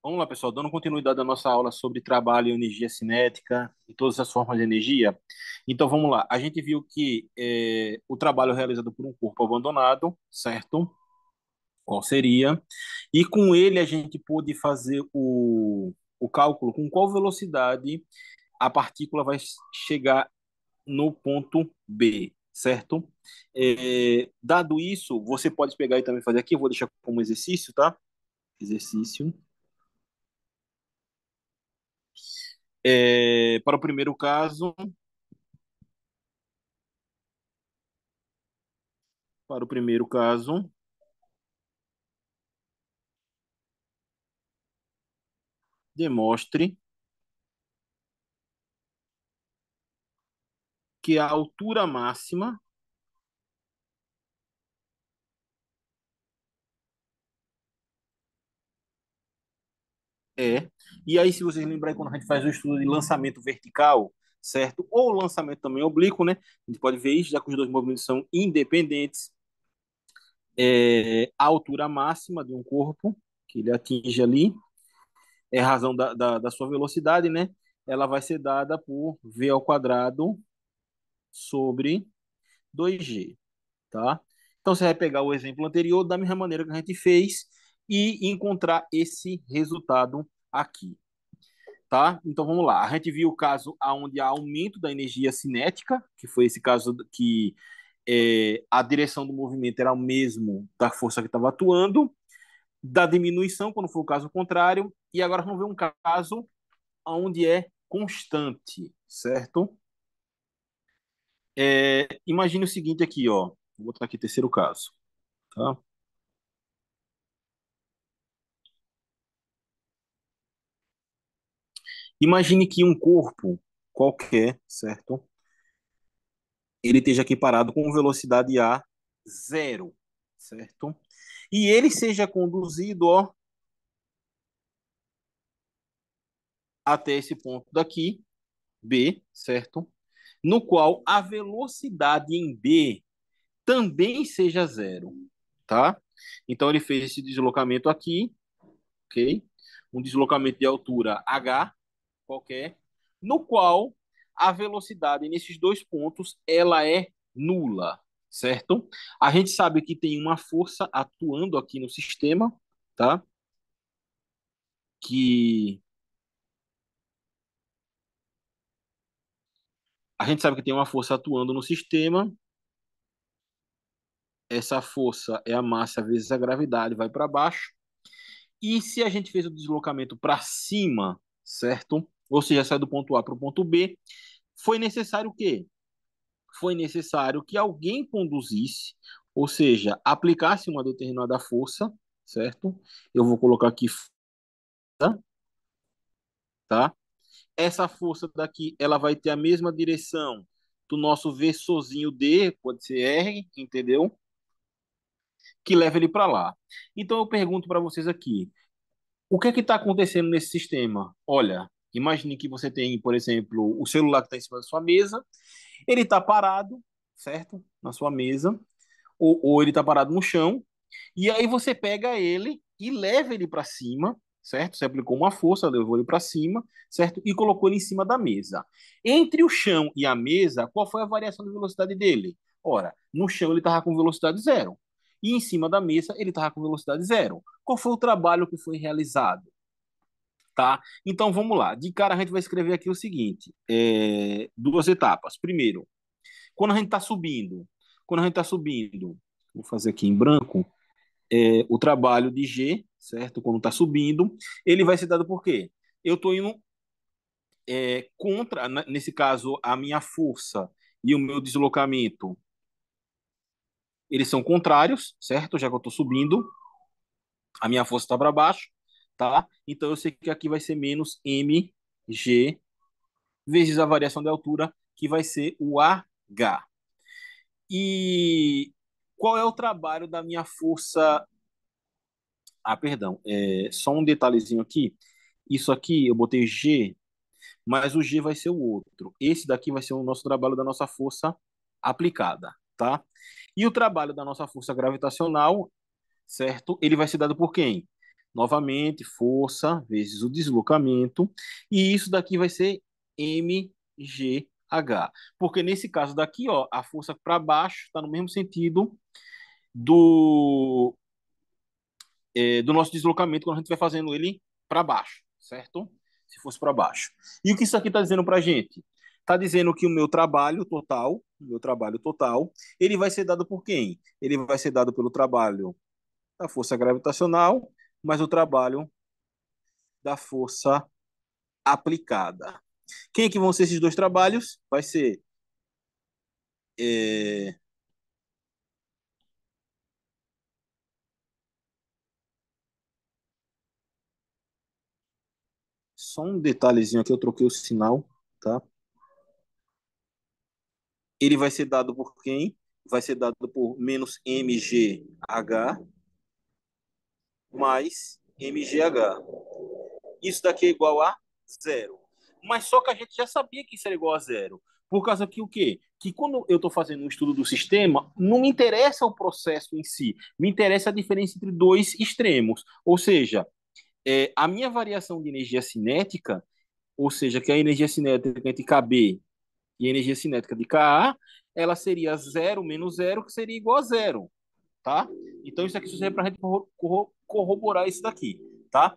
Vamos lá, pessoal, dando continuidade à nossa aula sobre trabalho e energia cinética e todas as formas de energia. Então, vamos lá. A gente viu que o trabalho é realizado por um corpo abandonado, certo? Qual seria? E com ele a gente pôde fazer o cálculo com qual velocidade a partícula vai chegar no ponto B, certo? Dado isso, você pode pegar e também fazer aqui, eu vou deixar como exercício, tá? Exercício. Para o primeiro caso, para o primeiro caso, demonstre que a altura máxima é. E aí, se vocês lembrarem, quando a gente faz o estudo de lançamento vertical, certo? Ou lançamento também oblíquo, né? A gente pode ver isso, já que os dois movimentos são independentes. A altura máxima de um corpo, que ele atinge ali, é a razão da sua velocidade, né? Ela vai ser dada por v ao quadrado sobre 2g, tá? Então você vai pegar o exemplo anterior da mesma maneira que a gente fez e encontrar esse resultado aqui, tá? Então vamos lá. A gente viu o caso onde há aumento da energia cinética, que foi esse caso que a direção do movimento era o mesmo da força que estava atuando, da diminuição, quando for o caso contrário, e agora vamos ver um caso onde é constante, certo? Imagine o seguinte aqui, ó. Vou botar aqui terceiro caso, tá? Imagine que um corpo qualquer, certo? Ele esteja aqui parado com velocidade a zero, certo? E ele seja conduzido, ó, até esse ponto daqui, B, certo? No qual a velocidade em B também seja zero, tá? Então ele fez esse deslocamento aqui, ok? Um deslocamento de altura h qualquer, no qual a velocidade nesses dois pontos ela é nula, certo? A gente sabe que tem uma força atuando aqui no sistema, tá? Que a gente sabe que tem uma força atuando no sistema. Essa força é a massa vezes a gravidade, vai para baixo. E se a gente fez o deslocamento para cima, certo? Ou seja, sai do ponto A para o ponto B, foi necessário o quê? Foi necessário que alguém conduzisse, ou seja, aplicasse uma determinada força, certo? Eu vou colocar aqui, tá? Essa força daqui, ela vai ter a mesma direção do nosso versorzinho D, pode ser R, entendeu? Que leva ele para lá. Então eu pergunto para vocês aqui, o que é que está acontecendo nesse sistema? Olha, imagine que você tem, por exemplo, o celular que está em cima da sua mesa, ele está parado, certo? Na sua mesa, ou ele está parado no chão, e aí você pega ele e leva ele para cima, certo? Você aplicou uma força, levou ele para cima, certo? E colocou ele em cima da mesa. Entre o chão e a mesa, qual foi a variação de velocidade dele? Ora, no chão ele estava com velocidade zero. E em cima da mesa ele estava com velocidade zero. Qual foi o trabalho que foi realizado? Tá? Então vamos lá. De cara a gente vai escrever aqui o seguinte: duas etapas. Primeiro, quando a gente está subindo, vou fazer aqui em branco, o trabalho de G, certo? Quando está subindo, ele vai ser dado por quê? Eu estou indo contra, nesse caso, a minha força e o meu deslocamento, eles são contrários, certo? Já que eu estou subindo, a minha força está para baixo, tá? Então eu sei que aqui vai ser menos mg vezes a variação de altura, que vai ser o H. E qual é o trabalho da minha força? Ah, perdão, só um detalhezinho aqui. Isso aqui eu botei G, mas o G vai ser o outro. Esse daqui vai ser o nosso trabalho da nossa força aplicada, tá? E o trabalho da nossa força gravitacional, certo? Ele vai ser dado por quem? Novamente, força vezes o deslocamento. E isso daqui vai ser mgh. Porque nesse caso daqui, ó, a força para baixo está no mesmo sentido do, do nosso deslocamento quando a gente vai fazendo ele para baixo, certo? Se fosse para baixo. E o que isso aqui está dizendo para a gente? Está dizendo que o meu trabalho total, ele vai ser dado por quem? Ele vai ser dado pelo trabalho da força gravitacional, mais o trabalho da força aplicada. Quem é que vão ser esses dois trabalhos? Vai ser é, só um detalhezinho aqui, eu troquei o sinal, tá? Ele vai ser dado por quem? Vai ser dado por menos mgh mais mgh. Isso daqui é igual a zero. Mas só que a gente já sabia que isso era igual a zero. Por causa que o quê? Que quando eu estou fazendo um estudo do sistema, não me interessa o processo em si, me interessa a diferença entre dois extremos. Ou seja, a minha variação de energia cinética, ou seja, que a energia cinética entre KB e a energia cinética de Ka, ela seria zero menos zero, que seria igual a zero, tá? Então isso aqui serve para a gente corroborar isso daqui, tá?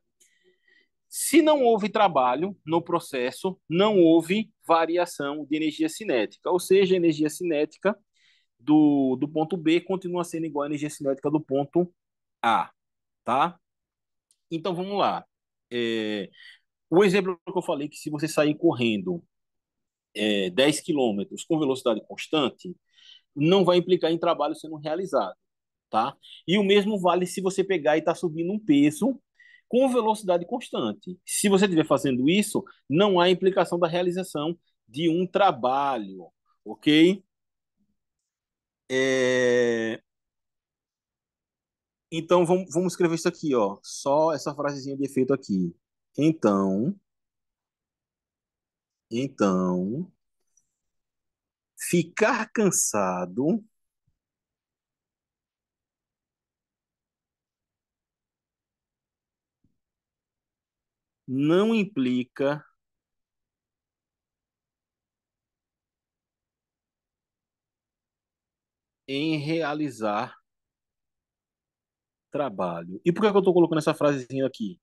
Se não houve trabalho no processo, não houve variação de energia cinética, ou seja, a energia cinética do ponto B continua sendo igual à energia cinética do ponto A, tá? Então vamos lá. O exemplo que eu falei que se você sair correndo 10 quilômetros com velocidade constante, não vai implicar em trabalho sendo realizado, tá? E o mesmo vale se você pegar e estar subindo um peso com velocidade constante. Se você estiver fazendo isso, não há implicação da realização de um trabalho, ok? É... Então vamos escrever isso aqui, ó. Só essa frasezinha de efeito aqui. Então, então, ficar cansado não implica em realizar trabalho. E por que eu estou colocando essa frasezinha aqui?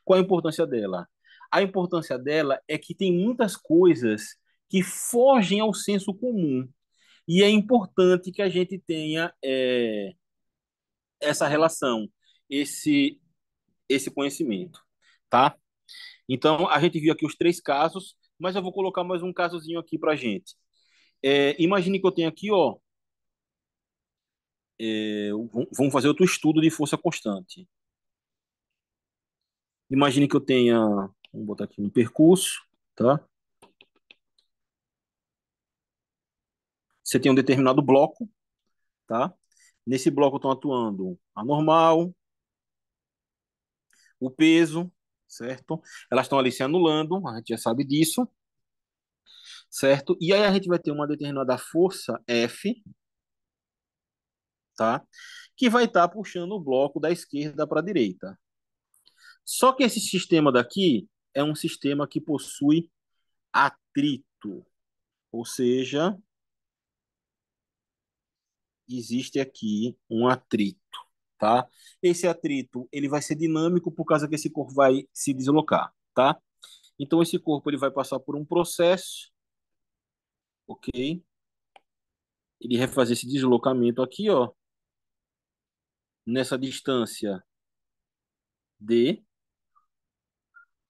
Qual a importância dela? A importância dela é que tem muitas coisas que fogem ao senso comum. E é importante que a gente tenha essa relação, esse, esse conhecimento, tá? Então, a gente viu aqui os três casos, mas eu vou colocar mais um casozinho aqui para gente. Imagine que eu tenho aqui, ó, vamos fazer outro estudo de força constante. Imagine que eu tenha, vamos botar aqui no percurso, tá? Você tem um determinado bloco, tá? Nesse bloco estão atuando a normal, o peso, certo? Elas estão ali se anulando, a gente já sabe disso, certo? E aí a gente vai ter uma determinada força F, tá? Que vai estar puxando o bloco da esquerda para a direita. Só que esse sistema daqui é um sistema que possui atrito, ou seja, existe aqui um atrito, tá? Esse atrito, ele vai ser dinâmico por causa que esse corpo vai se deslocar, tá? Então esse corpo ele vai passar por um processo, ok? Ele vai fazer esse deslocamento aqui, ó, nessa distância D,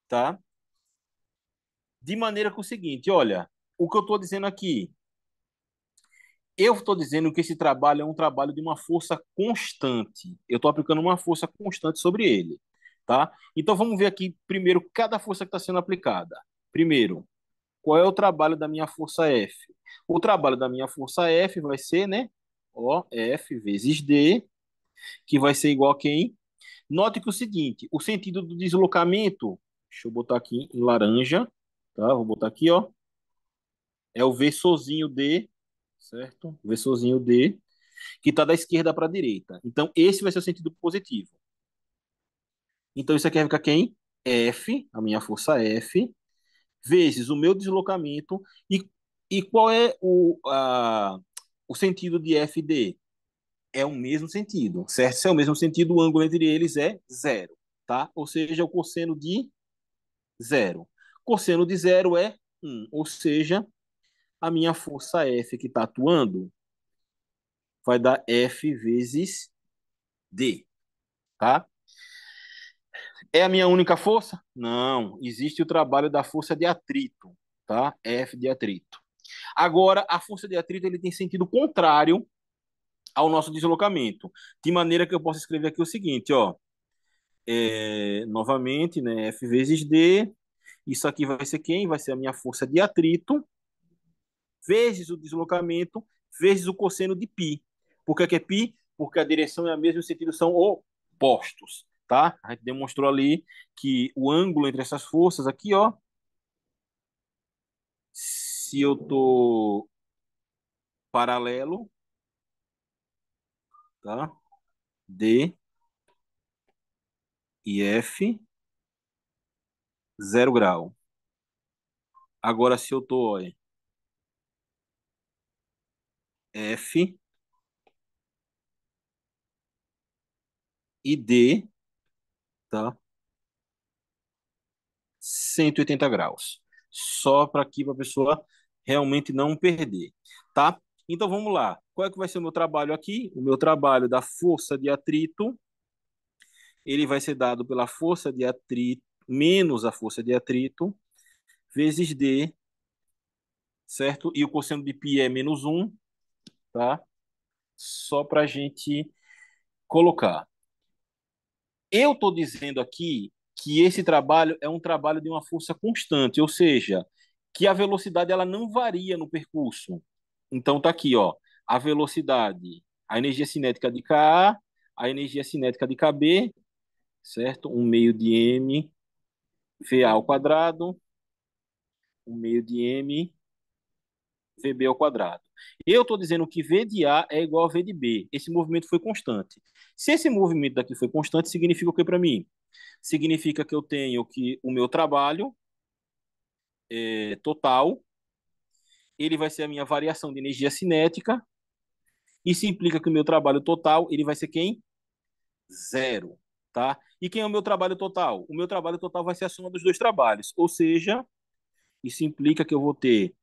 tá? De maneira que é o seguinte, olha, o que eu estou dizendo aqui, eu estou dizendo que esse trabalho é um trabalho de uma força constante. Eu estou aplicando uma força constante sobre ele, tá? Então vamos ver aqui primeiro cada força que está sendo aplicada. Primeiro, qual é o trabalho da minha força F? O trabalho da minha força F vai ser, né? Ó, F vezes D, que vai ser igual a quem? Note que o seguinte, o sentido do deslocamento, deixa eu botar aqui em laranja, tá? Vou botar aqui, ó, é o V sozinho D, certo? V sozinho D, que está da esquerda para a direita. Então, esse vai ser o sentido positivo. Então isso aqui vai ficar quem? F, a minha força F, vezes o meu deslocamento. E qual é o sentido de FD? É o mesmo sentido, certo? Se é o mesmo sentido, o ângulo entre eles é zero, tá? Ou seja, o cosseno de zero. Cosseno de zero é 1, ou seja, a minha força F que está atuando vai dar F vezes D, tá? É a minha única força? Não, existe o trabalho da força de atrito, tá? F de atrito. Agora, a força de atrito ele tem sentido contrário ao nosso deslocamento, de maneira que eu posso escrever aqui o seguinte, ó, novamente, né, F vezes D, isso aqui vai ser quem? Vai ser a minha força de atrito, vezes o deslocamento, vezes o cosseno de π. Por que é π? Porque a direção é a mesma e o sentido são opostos, tá? A gente demonstrou ali que o ângulo entre essas forças aqui, ó, se eu tô paralelo, tá? D e F, 0 grau. Agora, se eu tô, ó, F e D, tá? 180 graus. Só para aqui, para a pessoa realmente não perder, tá? Então vamos lá. Qual é que vai ser o meu trabalho aqui? O meu trabalho da força de atrito, ele vai ser dado pela força de atrito menos a força de atrito vezes D, certo? E o cosseno de π é -1, tá? Só para a gente colocar. Eu estou dizendo aqui que esse trabalho é um trabalho de uma força constante, ou seja, que a velocidade ela não varia no percurso. Então tá aqui, ó, a velocidade, a energia cinética de Ka, a energia cinética de Kb, certo? 1/2 de m VA ao quadrado, 1/2 de m VB ao quadrado. Eu estou dizendo que V de A é igual a V de B. Esse movimento foi constante. Se esse movimento daqui foi constante, significa o que para mim? Significa que eu tenho que o meu trabalho total, ele vai ser a minha variação de energia cinética. Isso implica que o meu trabalho total, ele vai ser quem? Zero, tá? E quem é o meu trabalho total? O meu trabalho total vai ser a soma dos dois trabalhos. Ou seja, isso implica que eu vou ter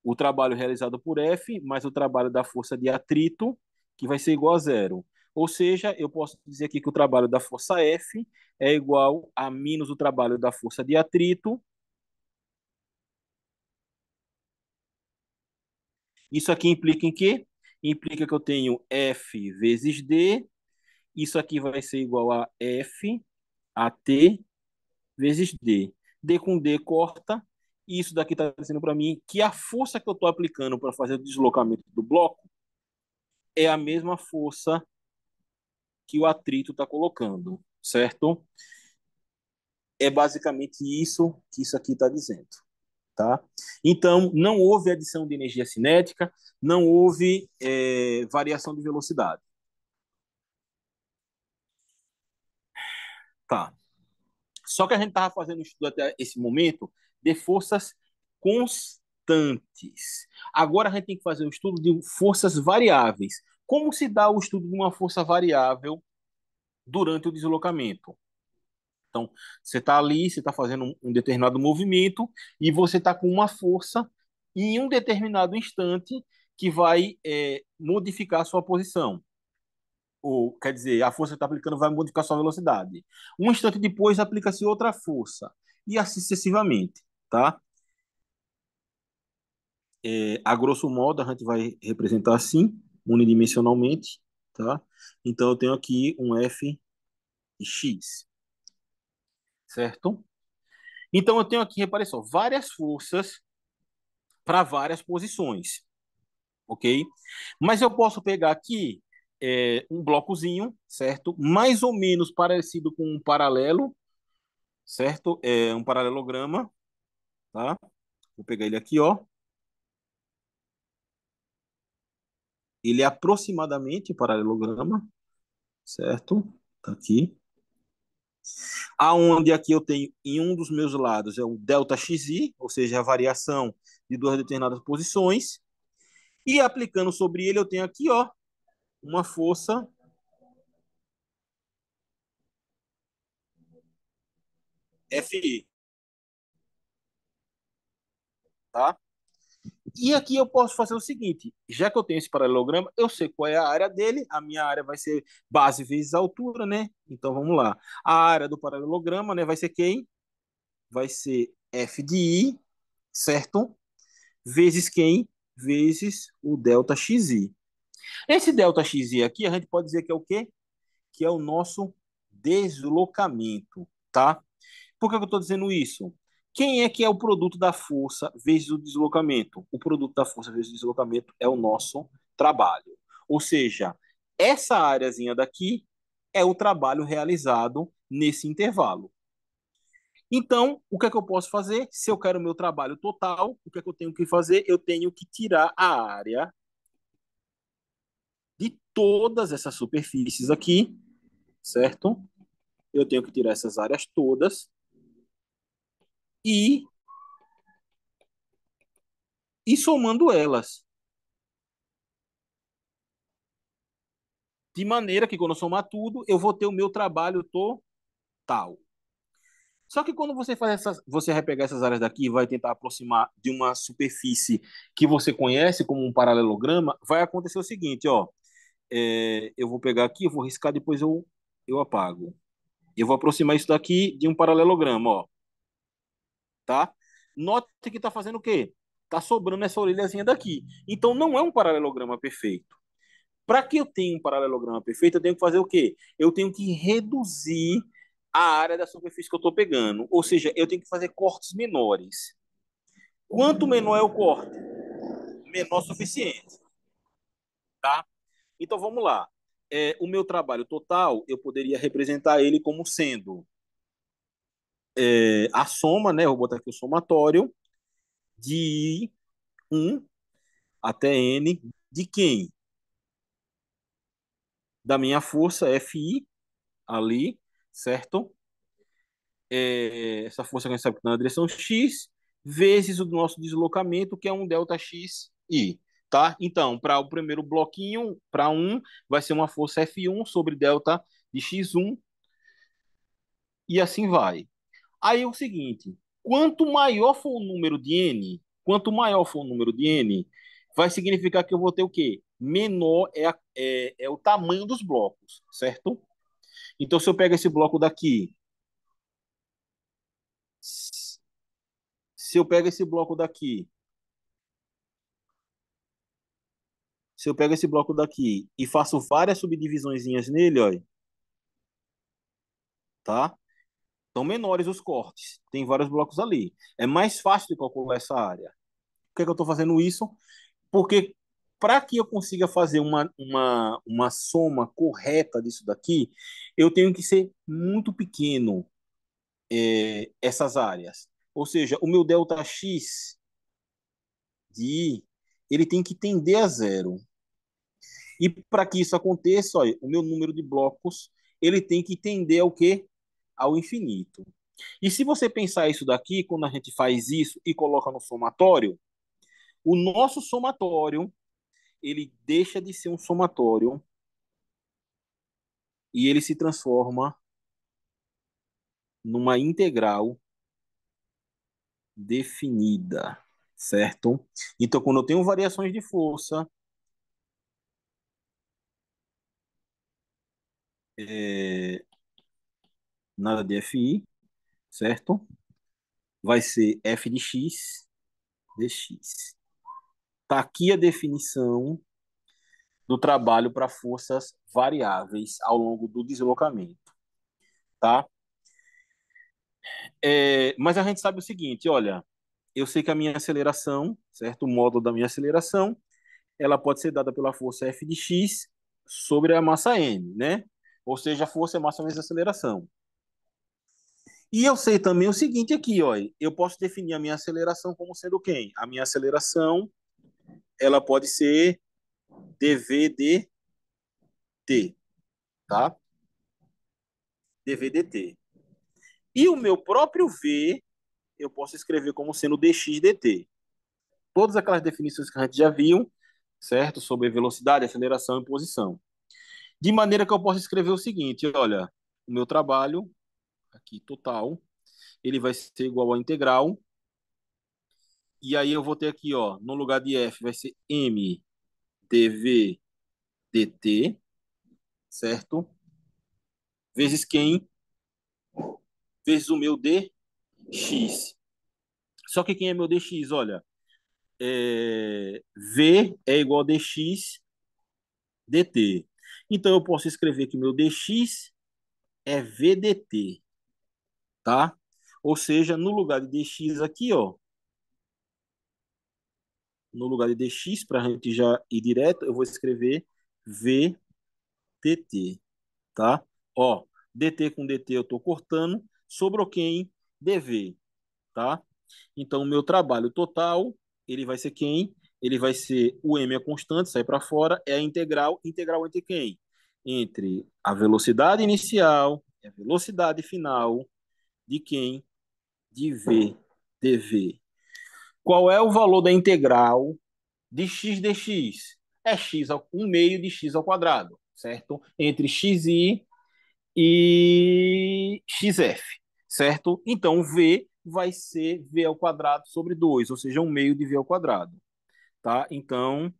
o trabalho realizado por F mais o trabalho da força de atrito, que vai ser igual a zero. Ou seja, eu posso dizer aqui que o trabalho da força F é igual a menos o trabalho da força de atrito. Isso aqui implica em quê? Implica que eu tenho F vezes D. Isso aqui vai ser igual a F a T vezes D. D com D corta. E isso daqui está dizendo para mim que a força que eu estou aplicando para fazer o deslocamento do bloco é a mesma força que o atrito está colocando, certo? É basicamente isso que isso aqui está dizendo, tá? Então, não houve adição de energia cinética, não houve variação de velocidade. Tá. Só que a gente estava fazendo um estudo até esse momento de forças constantes. Agora a gente tem que fazer um estudo de forças variáveis. Como se dá o estudo de uma força variável durante o deslocamento? Então, você está ali, você está fazendo um determinado movimento e você está com uma força em um determinado instante que vai modificar a sua posição. Ou, quer dizer, a força que está aplicando vai modificar a sua velocidade. Um instante depois, aplica-se outra força. E assim sucessivamente, tá? A grosso modo, a gente vai representar assim, unidimensionalmente, tá? Então, eu tenho aqui um F de X, certo? Então, eu tenho aqui, repare só, várias forças para várias posições, ok? Mas eu posso pegar aqui um blocozinho, certo? Mais ou menos parecido com um paralelo, certo? É um paralelograma, tá? Vou pegar ele aqui, ó. Ele é aproximadamente um paralelograma, certo? Tá aqui. Aonde aqui eu tenho em um dos meus lados é o delta xi, ou seja, a variação de duas determinadas posições, e aplicando sobre ele eu tenho aqui, ó, uma força Fi, tá? E aqui eu posso fazer o seguinte, já que eu tenho esse paralelograma, eu sei qual é a área dele, a minha área vai ser base vezes a altura, né? Então vamos lá. A área do paralelograma, né, vai ser quem? Vai ser F de I, certo? Vezes quem? Vezes o delta xi. Esse delta xi aqui, a gente pode dizer que é o quê? Que é o nosso deslocamento, tá? Por que eu estou dizendo isso? Quem é que é o produto da força vezes o deslocamento? O produto da força vezes o deslocamento é o nosso trabalho. Ou seja, essa áreazinha daqui é o trabalho realizado nesse intervalo. Então, o que é que eu posso fazer? Se eu quero o meu trabalho total, o que é que eu tenho que fazer? Eu tenho que tirar a área de todas essas superfícies aqui, certo? Eu tenho que tirar essas áreas todas e ir somando elas. De maneira que, quando eu somar tudo, eu vou ter o meu trabalho total. Só que quando você faz essas, você vai pegar essas áreas daqui e vai tentar aproximar de uma superfície que você conhece como um paralelograma, vai acontecer o seguinte, ó. Eu vou pegar aqui, eu vou riscar, depois eu apago. Eu vou aproximar isso daqui de um paralelograma, ó, tá? Note que está fazendo o quê? Está sobrando essa orelhazinha daqui. Então não é um paralelograma perfeito. Para que eu tenha um paralelograma perfeito, eu tenho que fazer o quê? Eu tenho que reduzir a área da superfície que eu estou pegando. Ou seja, eu tenho que fazer cortes menores. Quanto menor é o corte, menor o suficiente, tá? Então vamos lá. O meu trabalho total, eu poderia representar ele como sendo a soma, né? Eu vou botar aqui o somatório de 1 até N de quem? Da minha força Fi ali, certo? Essa força que a gente sabe que está na direção X, vezes o nosso deslocamento, que é um delta XI, tá? Então, para o primeiro bloquinho, para um vai ser uma força F1 sobre delta de X1, e assim vai. Aí é o seguinte, quanto maior for o número de N, quanto maior for o número de N, vai significar que eu vou ter o quê? Menor é o tamanho dos blocos, certo? Então, se eu pego esse bloco daqui, se eu pego esse bloco daqui, se eu pego esse bloco daqui e faço várias subdivisõezinhas nele, olha, tá? São menores os cortes. Tem vários blocos ali. É mais fácil de calcular essa área. Por que é que eu estou fazendo isso? Porque para que eu consiga fazer uma soma correta disso daqui, eu tenho que ser muito pequeno essas áreas. Ou seja, o meu delta x de I, ele tem que tender a zero. E para que isso aconteça, olha, o meu número de blocos ele tem que tender ao quê? Ao infinito. E se você pensar isso daqui, quando a gente faz isso e coloca no somatório, o nosso somatório ele deixa de ser um somatório e ele se transforma numa integral definida, certo? Então, quando eu tenho variações de força, é, nada de Fi, certo? Vai ser f de x dx. Está aqui a definição do trabalho para forças variáveis ao longo do deslocamento, tá? Mas a gente sabe o seguinte, olha, eu sei que a minha aceleração, certo? O módulo da minha aceleração, ela pode ser dada pela força F de x sobre a massa m, né? Ou seja, a força é massa vezes aceleração. E eu sei também o seguinte aqui, ó, eu posso definir a minha aceleração como sendo quem? A minha aceleração, ela pode ser dv dt, tá? dv dt. E o meu próprio V, eu posso escrever como sendo dx dt. Todas aquelas definições que a gente já viu, certo? Sobre velocidade, aceleração e posição. De maneira que eu posso escrever o seguinte, olha, o meu trabalho, aqui total, ele vai ser igual a integral, e aí eu vou ter aqui, ó, no lugar de F vai ser M dV dt, certo? Vezes quem? Vezes o meu dx. Só que quem é meu dx? Olha, V é igual a dx dt. Então eu posso escrever que o meu dx é VDT, tá? Ou seja, no lugar de dx aqui, ó, no lugar de dx, para a gente já ir direto, eu vou escrever VDT, tá? Ó, dt com dt eu estou cortando, sobrou quem? dv, tá? Então, o meu trabalho total, ele vai ser quem? Ele vai ser o m é constante, sai para fora, é a integral. Integral entre quem? Entre a velocidade inicial e a velocidade final de quem? De v dv. Qual é o valor da integral de x dx? É x ao, 1 meio de x ao quadrado, certo? Entre xi e xf, certo? Então, v vai ser v ao quadrado sobre 2, ou seja, 1 meio de v ao quadrado, tá? Então,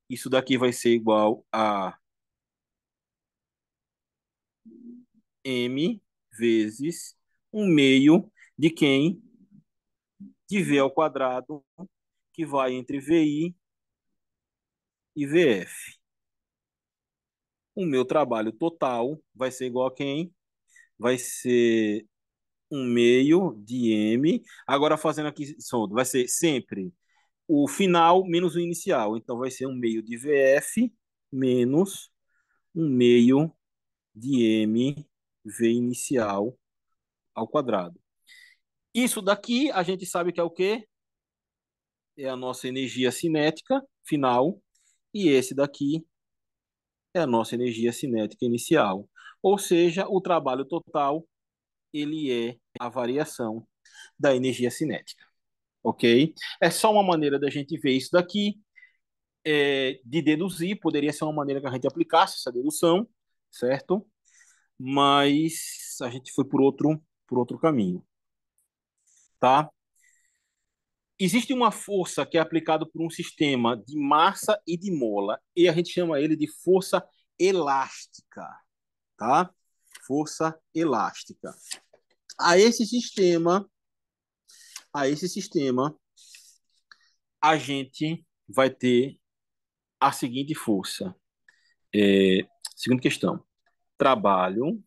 isso daqui vai ser igual a m vezes 1 meio de quem? De v ao quadrado, que vai entre vi e vf. O meu trabalho total vai ser igual a quem? Vai ser 1 meio de m. Agora, fazendo aqui, vai ser sempre o final menos o inicial. Então, vai ser 1 meio de VF menos 1 meio de M V inicial ao quadrado. Isso daqui a gente sabe que é o quê? É a nossa energia cinética final. E esse daqui é a nossa energia cinética inicial. Ou seja, o trabalho total, ele é a variação da energia cinética. Ok? É só uma maneira da gente ver isso daqui. De deduzir, poderia ser uma maneira que a gente aplicasse essa dedução, certo? Mas a gente foi por outro caminho, tá? Existe uma força que é aplicada por um sistema de massa e de mola, e a gente chama ele de força elástica, tá? Força elástica. A esse sistema, a esse sistema, a gente vai ter a seguinte força. Segunda questão. Trabalho.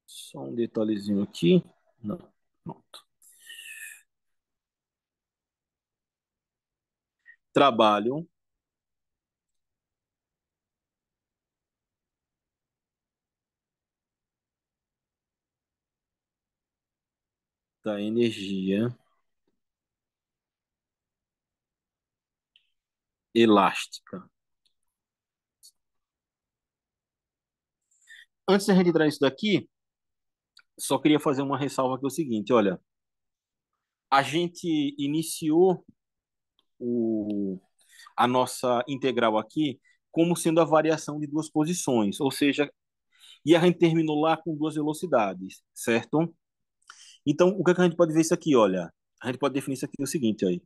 Só um detalhezinho aqui. Não, pronto. Trabalho da energia elástica. Antes de a gente entrar nisso daqui, só queria fazer uma ressalva que é o seguinte, olha, a gente iniciou o, a nossa integral aqui como sendo a variação de duas posições, ou seja, e a gente terminou lá com duas velocidades, certo? Então, o que é que a gente pode ver isso aqui, olha? A gente pode definir isso aqui o seguinte aí.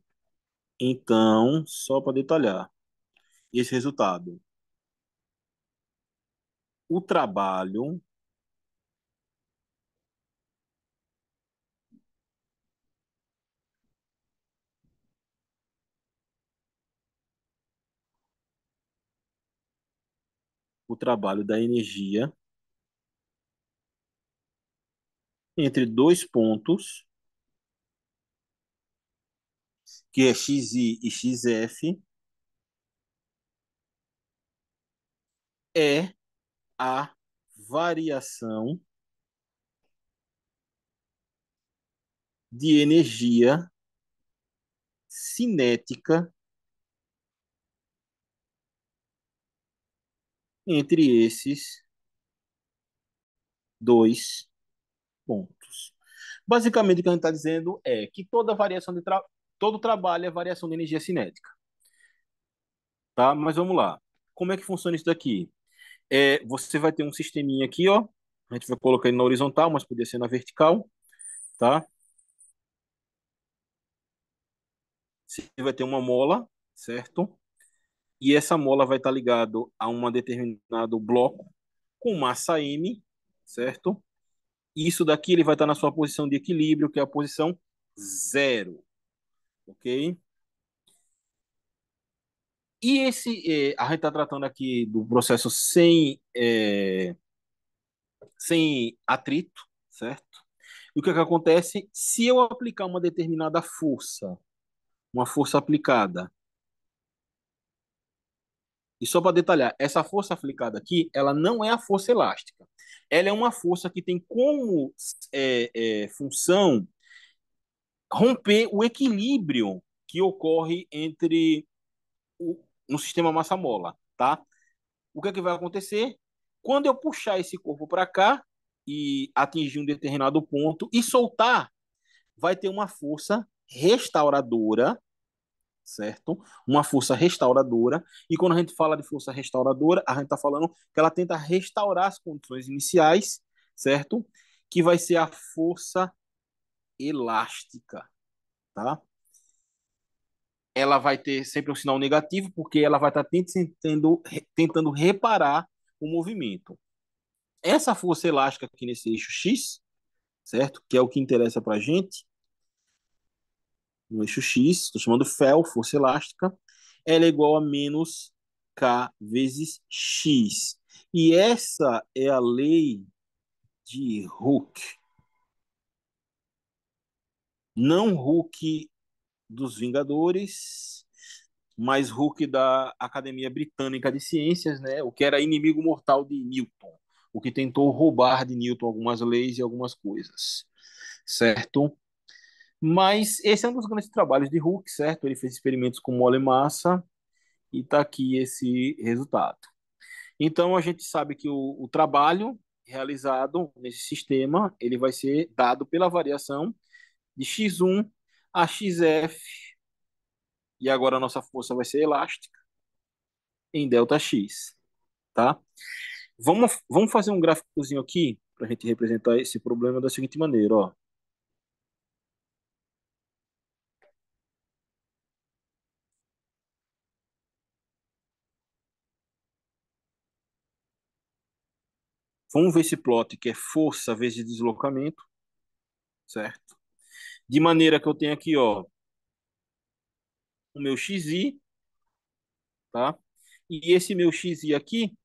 Então, só para detalhar esse resultado. O trabalho, o trabalho da energia entre dois pontos, que é xi e xf, é a variação de energia cinética entre esses 2 pontos. Basicamente, o que a gente está dizendo é que todo trabalho é variação de energia cinética, tá? Mas vamos lá. Como é que funciona isso daqui? Você vai ter um sisteminha aqui, ó. A gente vai colocar ele na horizontal, mas podia ser na vertical, tá? Você vai ter uma mola, certo? E essa mola vai estar ligada a um determinado bloco com massa M, certo? E isso daqui ele vai estar na sua posição de equilíbrio, que é a posição zero, ok? E a gente está tratando aqui do processo sem atrito, certo? E o que é que acontece? Se eu aplicar uma determinada força, uma força aplicada, e só para detalhar, essa força aplicada aqui, ela não é a força elástica. Ela é uma força que tem como função romper o equilíbrio que ocorre no sistema massa-mola, tá? O que é que vai acontecer? Quando eu puxar esse corpo para cá e atingir um determinado ponto e soltar, vai ter uma força restauradora, certo? Uma força restauradora. E quando a gente fala de força restauradora, a gente está falando que ela tenta restaurar as condições iniciais, certo? Que vai ser a força elástica, tá? Ela vai ter sempre um sinal negativo, porque ela vai estar tentando reparar o movimento. Essa força elástica aqui nesse eixo X, certo? Que é o que interessa para a gente, no eixo X, estou chamando Fel, força elástica, ela é igual a menos K vezes X. E essa é a lei de Hooke. Não Hooke dos Vingadores, mas Hooke da Academia Britânica de Ciências, né? O que era inimigo mortal de Newton, o que tentou roubar de Newton algumas leis e algumas coisas, certo? Mas esse é um dos grandes trabalhos de Hooke, certo? Ele fez experimentos com mole e massa e está aqui esse resultado. Então a gente sabe que o trabalho realizado nesse sistema ele vai ser dado pela variação de x1 a xf, e agora a nossa força vai ser elástica em ΔX, tá? Vamos fazer um gráficozinho aqui para a gente representar esse problema da seguinte maneira, ó. Vamos ver esse plot que é força vezes deslocamento, certo? De maneira que eu tenho aqui, ó, o meu xi, tá? E esse meu xi aqui,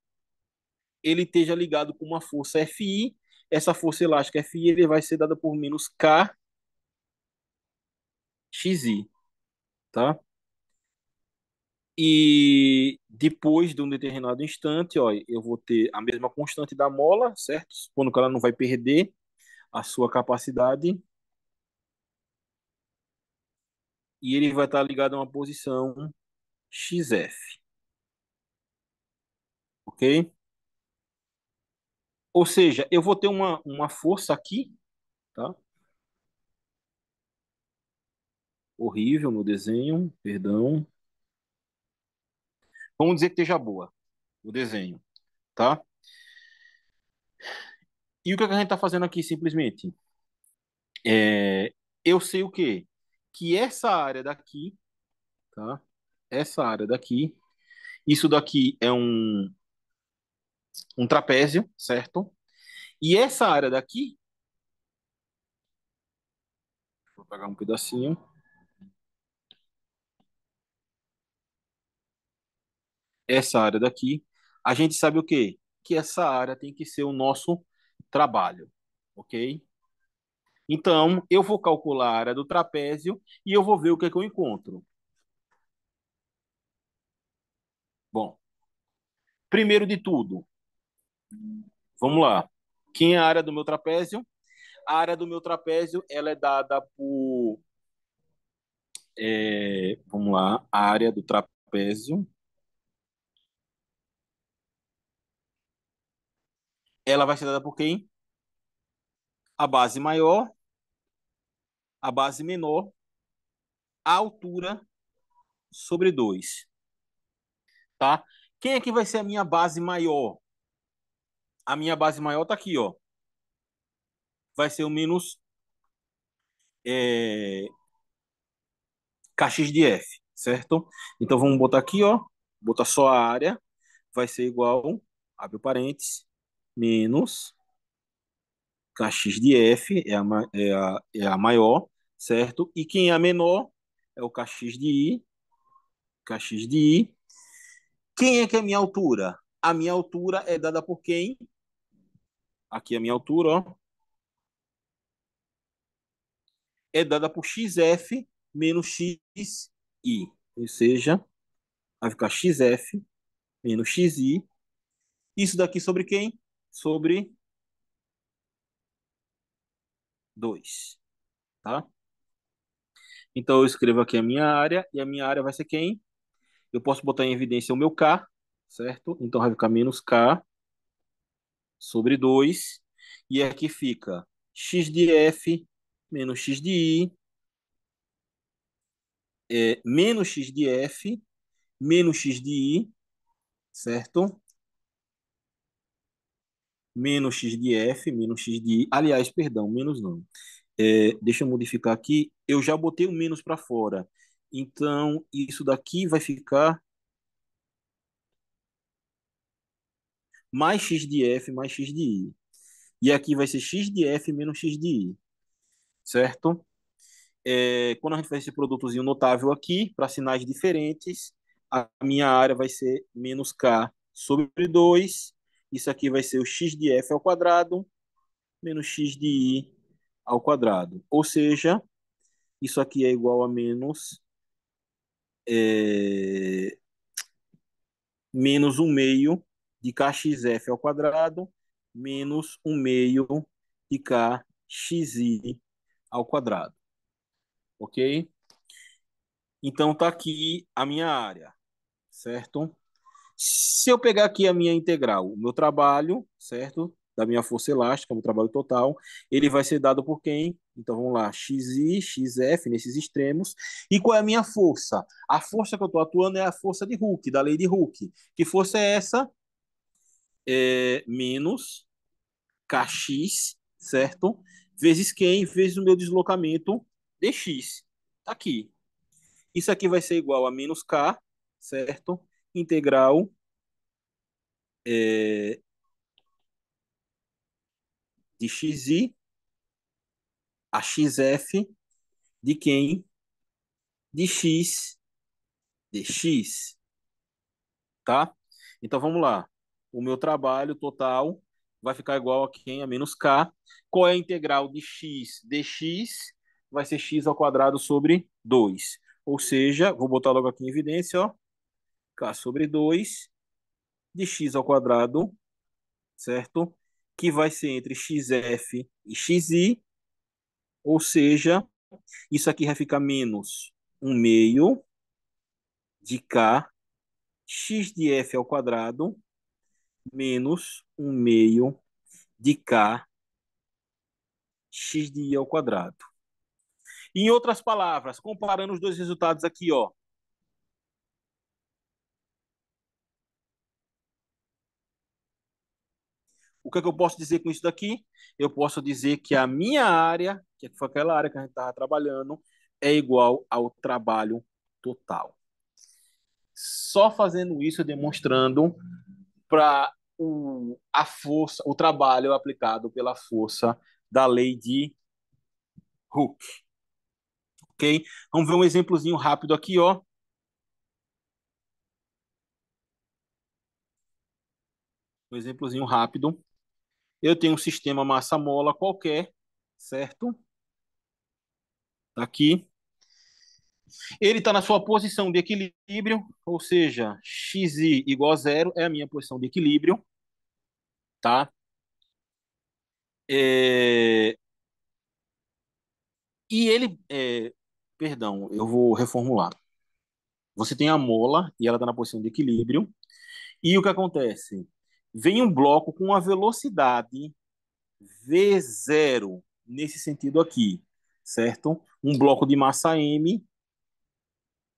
ele esteja ligado com uma força Fi. Essa força elástica Fi ele vai ser dada por menos KXI, tá? E depois de um determinado instante, ó, eu vou ter a mesma constante da mola, certo? Supondo que ela não vai perder a sua capacidade, e ele vai estar ligado a uma posição XF, ok? Ou seja, eu vou ter uma força aqui, tá? Horrível no desenho, perdão. Vamos dizer que esteja boa o desenho, tá? E o que a gente está fazendo aqui simplesmente? Eu sei o quê? Que essa área daqui, tá? Essa área daqui, isso daqui é um trapézio, certo? E essa área daqui, vou pegar um pedacinho, essa área daqui, a gente sabe o quê? Que essa área tem que ser o nosso trabalho, ok? Então, eu vou calcular a área do trapézio e eu vou ver o que é que eu encontro. Bom, primeiro de tudo, vamos lá. Quem é a área do meu trapézio? A área do meu trapézio ela é dada por, vamos lá, a área do trapézio, ela vai ser dada por quem? a base maior, a base menor, a altura sobre 2, tá? Quem é que vai ser a minha base maior? A minha base maior tá aqui, ó. Vai ser o menos é, kx de f, certo? Então vamos botar aqui, ó. Botar só a área. Vai ser igual, abre o parênteses, menos kx de f é a maior, certo? E quem é a menor é o kx de i, kx de i. Quem é que é a minha altura? A minha altura é dada por quem? Aqui a minha altura, ó, é dada por xf menos xi. Ou seja, vai ficar xf menos xi. Isso daqui sobre quem? Sobre 2, tá? Então eu escrevo aqui a minha área e a minha área vai ser quem? Eu posso botar em evidência o meu K, certo? Então vai ficar menos K sobre 2. E aqui fica x de f menos x de i, menos x de f menos x de i, certo? Menos x de f menos x de i. Aliás, perdão, menos não. Deixa eu modificar aqui. Eu já botei o menos para fora. Então, isso daqui vai ficar mais x de f mais x de i. E aqui vai ser x de f menos x de i, certo? Quando a gente faz esse produtozinho notável aqui, para sinais diferentes, a minha área vai ser menos k sobre 2. Isso aqui vai ser o x de f ao quadrado menos x de i ao quadrado. Ou seja, isso aqui é igual a é, menos 1 meio de kxf ao quadrado menos 1 meio de kxi ao quadrado. Ok? Então tá aqui a minha área, certo? Se eu pegar aqui a minha integral, o meu trabalho, certo? Da minha força elástica, meu trabalho total, ele vai ser dado por quem? Então vamos lá, xi, xf nesses extremos. E qual é a minha força? A força que eu estou atuando é a força de Hooke, da lei de Hooke. Que força é essa? Menos kx, certo? Vezes quem? Vezes o meu deslocamento dx. Tá aqui. Isso aqui vai ser igual a menos k, certo? Integral é, de xi a xf de quem? De x dx, tá? Então vamos lá. O meu trabalho total vai ficar igual a quem? A menos k. Qual é a integral de x dx? Vai ser x ao quadrado sobre 2. Ou seja, vou botar logo aqui em evidência, ó, k sobre 2 de x ao quadrado, certo? Que vai ser entre xf e xi, ou seja, isso aqui vai ficar menos 1 meio de k x de f ao quadrado menos 1 meio de k x de i ao quadrado. Em outras palavras, comparando os dois resultados aqui, ó, o que é que eu posso dizer com isso daqui? Eu posso dizer que a minha área, que foi aquela área que a gente estava trabalhando, é igual ao trabalho total. Só fazendo isso, demonstrando para a força, o trabalho aplicado pela força da lei de Hooke, ok? Vamos ver um exemplozinho rápido aqui, ó. Um exemplozinho rápido. Eu tenho um sistema massa-mola qualquer, certo? Tá aqui. Ele está na sua posição de equilíbrio, ou seja, xi igual a zero é a minha posição de equilíbrio, tá? É, E ele, perdão, eu vou reformular. Você tem a mola e ela está na posição de equilíbrio. E o que acontece? Vem um bloco com uma velocidade v zero nesse sentido aqui, certo? Um bloco de massa M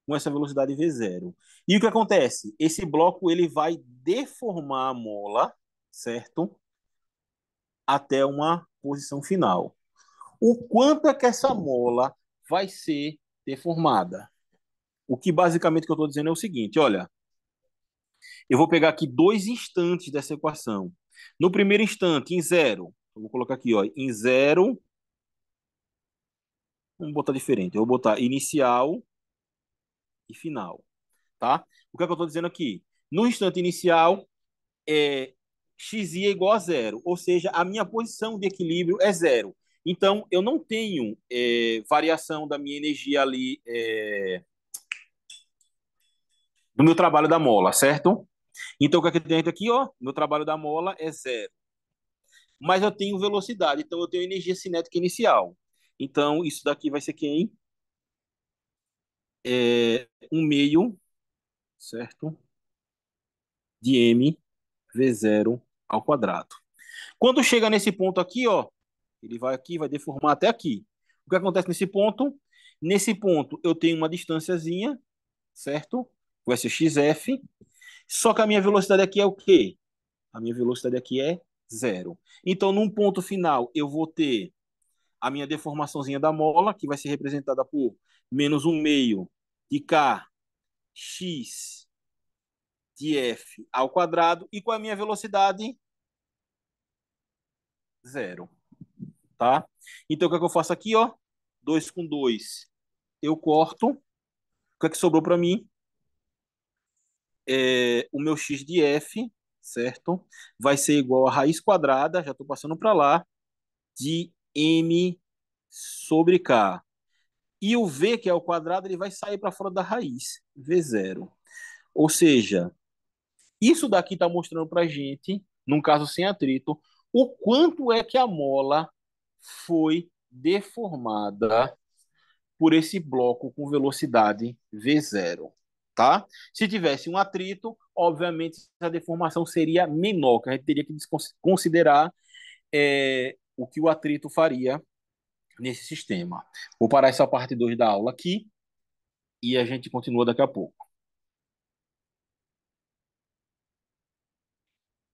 com essa velocidade V0. E o que acontece? Esse bloco ele vai deformar a mola, certo? Até uma posição final. O quanto é que essa mola vai ser deformada? O que basicamente que eu estou dizendo é o seguinte, olha, eu vou pegar aqui dois instantes dessa equação. No primeiro instante, em zero, eu vou colocar aqui, ó, em zero, vamos botar diferente, eu vou botar inicial e final, tá? O que é que eu estou dizendo aqui? No instante inicial, xi é igual a zero, ou seja, a minha posição de equilíbrio é zero. Então, eu não tenho variação da minha energia ali do meu trabalho da mola, certo? Então, o que é que tem aqui, ó? Meu trabalho da mola é zero. Mas eu tenho velocidade, então eu tenho energia cinética inicial. Então, isso daqui vai ser quem? Um meio, certo? De m v0 ao quadrado. Quando chega nesse ponto aqui, ó, ele vai aqui, vai deformar até aqui. O que acontece nesse ponto? Nesse ponto eu tenho uma distânciazinha, certo? Vai ser xf. Só que a minha velocidade aqui é o quê? A minha velocidade aqui é zero. Então, num ponto final, eu vou ter a minha deformaçãozinha da mola, que vai ser representada por menos um meio de k x de f ao quadrado. E com a minha velocidade? Zero. Tá? Então, o que é que eu faço aqui, ó? 2 com 2, eu corto. O que é que sobrou para mim? O meu x de f, certo? Vai ser igual a raiz quadrada, já estou passando para lá, de m sobre k. E o v, que é o quadrado, ele vai sair para fora da raiz, v0. Ou seja, isso daqui está mostrando para a gente, num caso sem atrito, o quanto é que a mola foi deformada por esse bloco com velocidade v0, tá? Se tivesse um atrito, obviamente a deformação seria menor, que a gente teria que considerar o que o atrito faria nesse sistema. Vou parar essa parte 2 da aula aqui e a gente continua daqui a pouco.